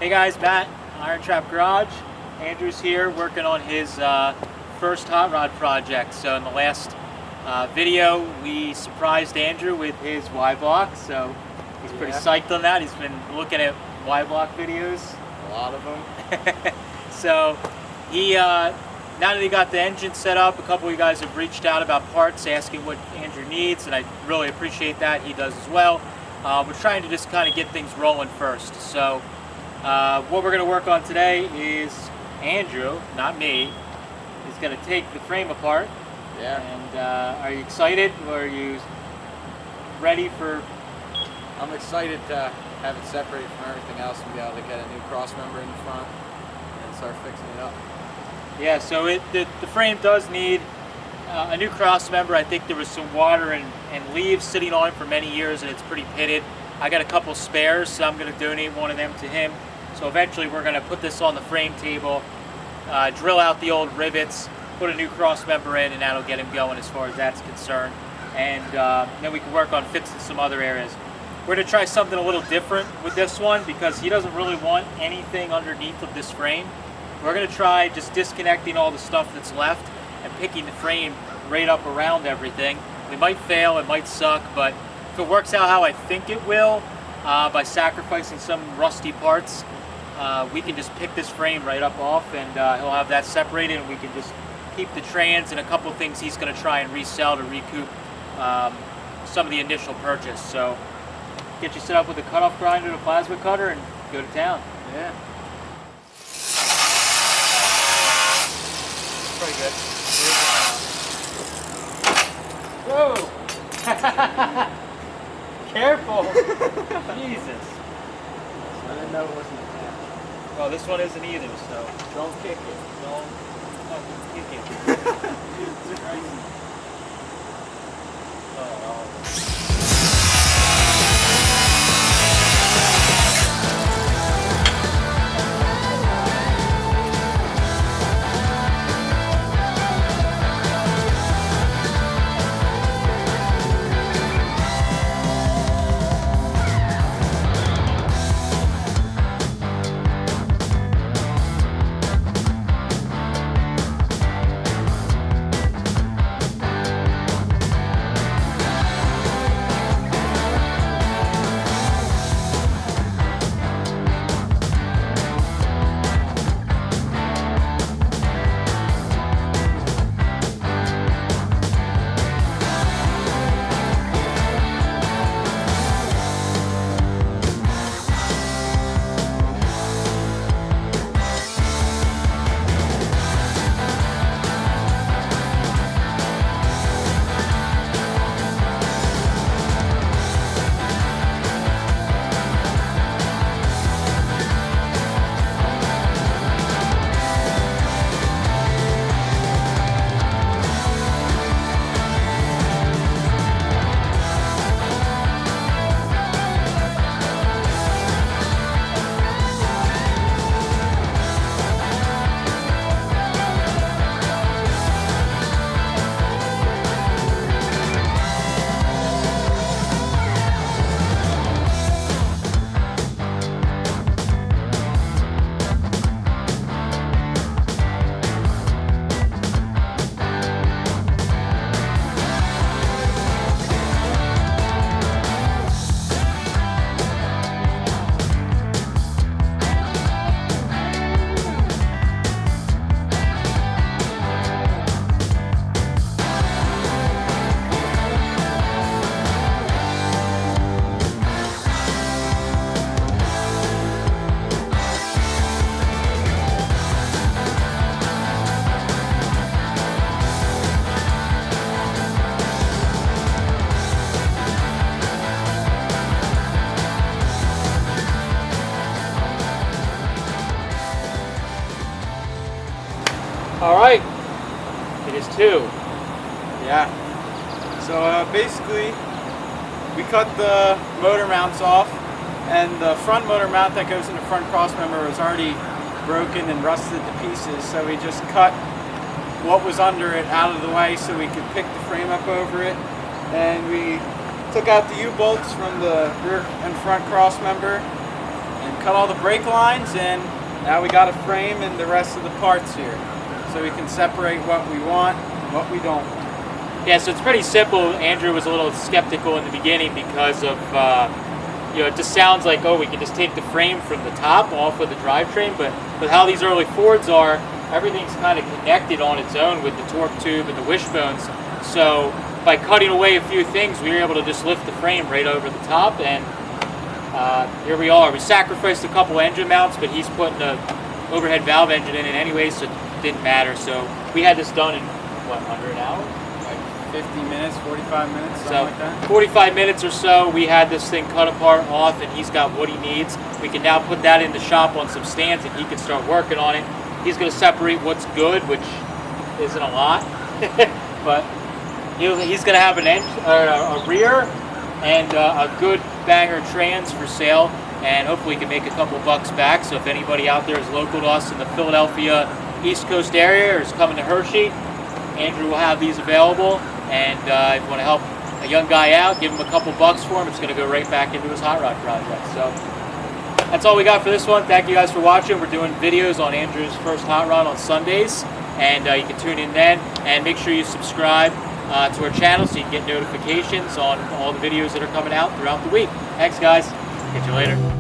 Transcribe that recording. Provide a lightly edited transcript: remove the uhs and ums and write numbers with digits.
Hey guys, Matt, Irontrap Garage. Andrew's here working on his first hot rod project. So in the last video, we surprised Andrew with his Y-block. So he's pretty psyched on that. He's been looking at Y-block videos. A lot of them. So he, now that he got the engine set up, a couple of you guys have reached out about parts, asking what Andrew needs, and I really appreciate that. He does as well. We're trying to just kind of get things rolling first. So what we're going to work on today is Andrew, not me, is going to take the frame apart. Yeah. And are you excited, or are you ready for? I'm excited to have it separated from everything else and be able to get a new cross member in the front and start fixing it up. Yeah, so the frame does need a new cross member. I think there was some water and leaves sitting on it for many years, and it's pretty pitted. I got a couple spares, so I'm going to donate one of them to him. So eventually we're going to put this on the frame table, drill out the old rivets, put a new cross member in, and that'll get him going as far as that's concerned. And then we can work on fixing some other areas. We're going to try something a little different with this one because he doesn't really want anything underneath of this frame. We're going to try just disconnecting all the stuff that's left and picking the frame right up around everything. We might fail, it might suck, but if it works out how I think it will, by sacrificing some rusty parts, we can just pick this frame right up off, and he'll have that separated, and we can just keep the trans and a couple of things he's going to try and resell to recoup some of the initial purchase. So get you set up with a cutoff grinder and a plasma cutter and go to town. Yeah. Pretty good. Whoa! Careful! Jesus. I didn't know it wasn't attached. Well, this one isn't either, so Don't kick it. don't fucking kick it. It's crazy. Oh. All right, it is 2. Yeah. So basically, we cut the motor mounts off, and the front motor mount that goes in the front cross member was already broken and rusted to pieces. So we just cut what was under it out of the way so we could pick the frame up over it. And we took out the U-bolts from the rear and front cross member and cut all the brake lines, and now we got a frame and the rest of the parts here. So we can separate what we want and what we don't want. Yeah, so it's pretty simple. Andrew was a little skeptical in the beginning because of, it just sounds like, oh, we can just take the frame from the top off of the drivetrain, but with how these early Fords are, everything's kind of connected on its own with the torque tube and the wishbones. So by cutting away a few things, we were able to just lift the frame right over the top, and here we are. We sacrificed a couple engine mounts, but he's putting an overhead valve engine in it anyway, so it didn't matter. So we had this done in, what, under an hour? 50 minutes, 45 minutes, something So like that. 45 minutes or so, we had this thing cut apart off, and he's got what he needs. We can now put that in the shop on some stands, and he can start working on it. He's going to separate what's good, which isn't a lot, but he's going to have a rear and a good banger trans for sale, and hopefully he can make a couple bucks back. So if anybody out there is local to us in the Philadelphia East Coast area or is coming to Hershey, Andrew will have these available. And if you want to help a young guy out, give him a couple bucks for him, it's going to go right back into his hot rod project. So that's all we got for this one. Thank you guys for watching. We're doing videos on Andrew's first hot rod on Sundays, and you can tune in then. And make sure you subscribe to our channel so you can get notifications on all the videos that are coming out throughout the week. Thanks, guys. Catch you later.